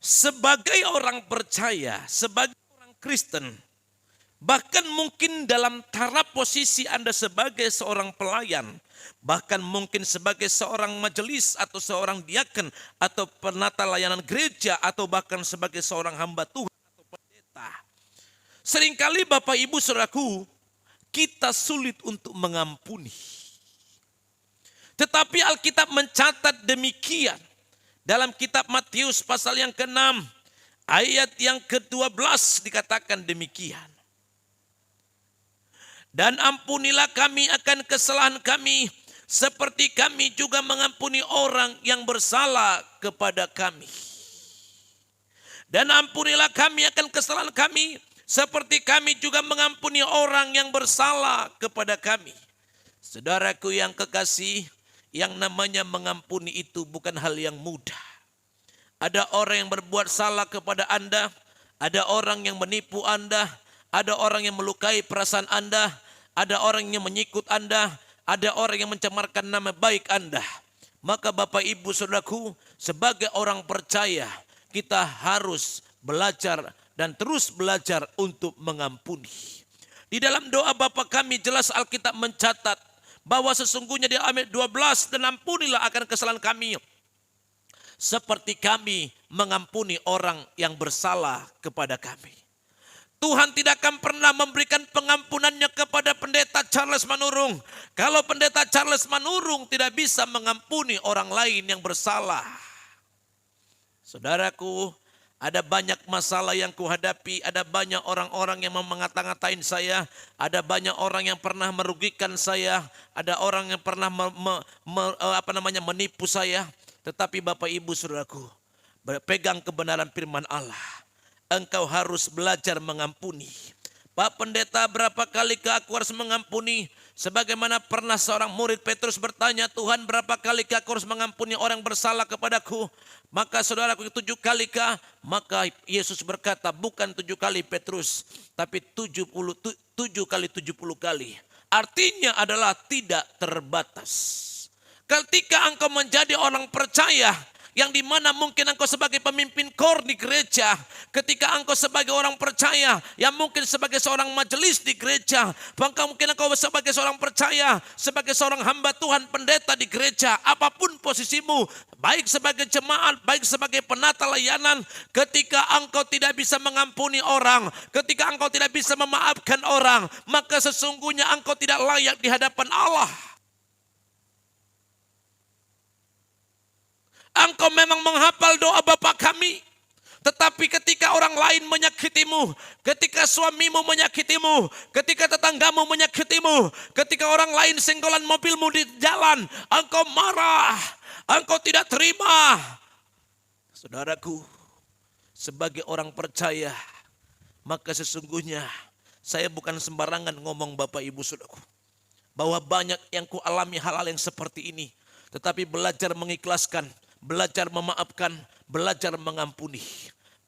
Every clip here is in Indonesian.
sebagai orang percaya, sebagai orang Kristen, bahkan mungkin dalam taraf posisi Anda sebagai seorang pelayan, bahkan mungkin sebagai seorang majelis atau seorang diaken atau penata layanan gereja atau bahkan sebagai seorang hamba Tuhan atau pendeta. Seringkali Bapak Ibu Saudaraku, kita sulit untuk mengampuni. Tetapi Alkitab mencatat demikian. Dalam kitab Matius pasal yang ke-6 ayat yang ke-12 dikatakan demikian. Dan ampunilah kami akan kesalahan kami, seperti kami juga mengampuni orang yang bersalah kepada kami. Dan ampunilah kami akan kesalahan kami, seperti kami juga mengampuni orang yang bersalah kepada kami. Saudaraku yang kekasih, yang namanya mengampuni itu bukan hal yang mudah. Ada orang yang berbuat salah kepada Anda, ada orang yang menipu Anda, ada orang yang melukai perasaan Anda, ada orang yang menyikut Anda, ada orang yang mencemarkan nama baik Anda. Maka Bapak Ibu Saudaraku, sebagai orang percaya, kita harus belajar dan terus belajar untuk mengampuni. Di dalam doa Bapa kami jelas Alkitab mencatat bahwa sesungguhnya di ayat 12, dan ampunilah akan kesalahan kami, seperti kami mengampuni orang yang bersalah kepada kami. Tuhan tidak akan pernah memberikan pengampunannya kepada pendeta Charles Manurung kalau pendeta Charles Manurung tidak bisa mengampuni orang lain yang bersalah. Saudaraku, ada banyak masalah yang kuhadapi, ada banyak orang-orang yang mengata-ngatain saya, ada banyak orang yang pernah merugikan saya, ada orang yang pernah menipu saya. Tetapi Bapak Ibu Saudaraku, berpegang kebenaran firman Allah, engkau harus belajar mengampuni. Pak Pendeta, berapa kali aku harus mengampuni? Sebagaimana pernah seorang murid Petrus bertanya, Tuhan, berapa kali aku harus mengampuni orang bersalah kepadaku? Maka saudaraku, 7 kali kah? Maka Yesus berkata, bukan 7 kali Petrus, tapi 7 kali 70 kali. Artinya adalah tidak terbatas. Ketika engkau menjadi orang percaya, yang dimana mungkin engkau sebagai pemimpin kor di gereja, ketika engkau sebagai orang percaya, yang mungkin sebagai seorang majelis di gereja, bahkan mungkin engkau sebagai seorang percaya, sebagai seorang hamba Tuhan, pendeta di gereja, apapun posisimu, baik sebagai jemaat, baik sebagai penata layanan, ketika engkau tidak bisa mengampuni orang, ketika engkau tidak bisa memaafkan orang, maka sesungguhnya engkau tidak layak di hadapan Allah. Engkau memang menghafal doa Bapa kami, tetapi ketika orang lain menyakitimu, ketika suamimu menyakitimu, ketika tetanggamu menyakitimu, ketika orang lain senggolan mobilmu di jalan, engkau marah, engkau tidak terima. Saudaraku, sebagai orang percaya, maka sesungguhnya saya bukan sembarangan ngomong Bapak Ibu Saudaraku, bahwa banyak yang ku alami hal-hal yang seperti ini, tetapi belajar mengikhlaskan, belajar memaafkan, belajar mengampuni.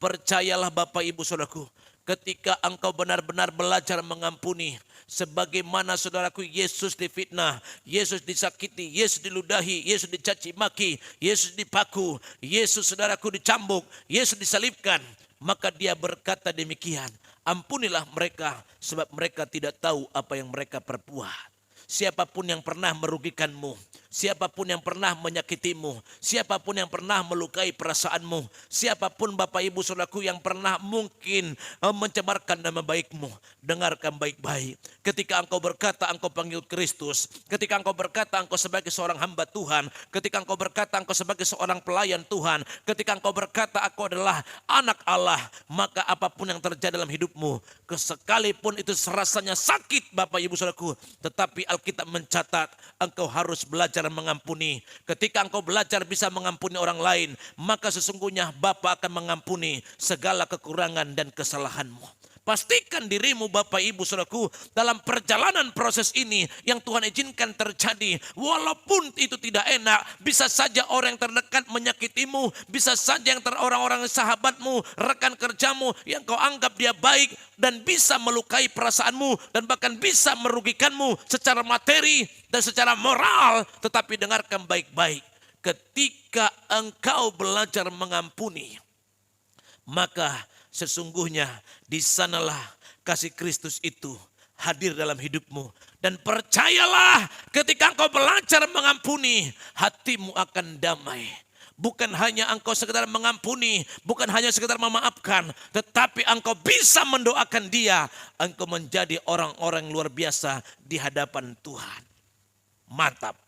Percayalah Bapak Ibu Saudaraku, ketika engkau benar-benar belajar mengampuni, sebagaimana saudaraku Yesus difitnah, Yesus disakiti, Yesus diludahi, Yesus dicaci maki, Yesus dipaku, Yesus saudaraku dicambuk, Yesus disalibkan, maka dia berkata demikian, ampunilah mereka sebab mereka tidak tahu apa yang mereka perbuat. Siapapun yang pernah merugikanmu, siapapun yang pernah menyakitimu, siapapun yang pernah melukai perasaanmu, siapapun Bapak Ibu Saudaraku yang pernah mungkin mencemarkan nama baikmu, dengarkan baik-baik. Ketika engkau berkata engkau panggil Kristus, ketika engkau berkata engkau sebagai seorang hamba Tuhan, ketika engkau berkata engkau sebagai seorang pelayan Tuhan, ketika engkau berkata aku adalah anak Allah, maka apapun yang terjadi dalam hidupmu, sekalipun itu rasanya sakit Bapak Ibu Saudaraku, tetapi Alkitab mencatat engkau harus belajar mengampuni. Ketika engkau belajar bisa mengampuni orang lain, maka sesungguhnya Bapa akan mengampuni segala kekurangan dan kesalahanmu. Pastikan dirimu Bapak Ibu Saudaraku dalam perjalanan proses ini yang Tuhan izinkan terjadi. Walaupun itu tidak enak, bisa saja orang yang terdekat menyakitimu, bisa saja yang orang-orang sahabatmu, rekan kerjamu yang kau anggap dia baik dan bisa melukai perasaanmu dan bahkan bisa merugikanmu secara materi dan secara moral. Tetapi dengarkan baik-baik, ketika engkau belajar mengampuni, maka sesungguhnya di sanalah kasih Kristus itu hadir dalam hidupmu. Dan percayalah, ketika engkau belajar mengampuni, hatimu akan damai. Bukan hanya engkau sekedar mengampuni, bukan hanya sekedar memaafkan, tetapi engkau bisa mendoakan dia. Engkau menjadi orang-orang luar biasa di hadapan Tuhan. Mantap.